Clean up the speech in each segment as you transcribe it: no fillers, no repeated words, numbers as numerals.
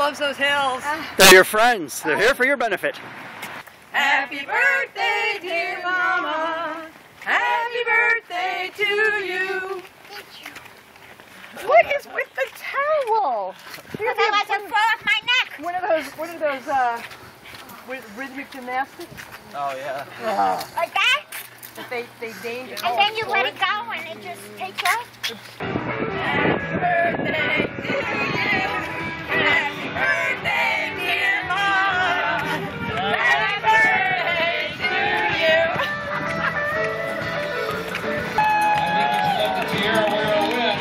loves those hills. They're your friends. They're here for your benefit. Happy birthday, dear Mama. Happy birthday to you. What is with the towel? Because I like to fall off my neck. What are those rhythmic gymnastics? Oh, yeah. Like that? That they dangerous. And then you let it go and it just takes off. Happy birthday to you. Happy birthday, dear Mama. Happy birthday to you. I think you should let the tiara wear a win.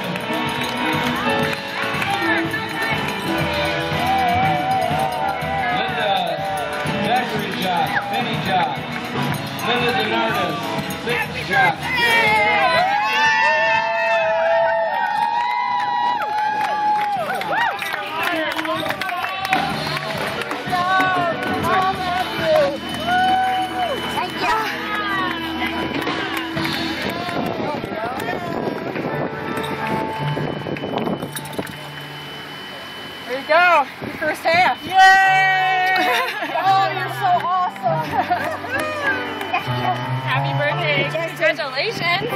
Linda, Zachary Jock, Penny Jock, Linda Denardis, 6 Jock. There you go, your first half. Yay! Oh, you're so awesome. Happy birthday. Congratulations.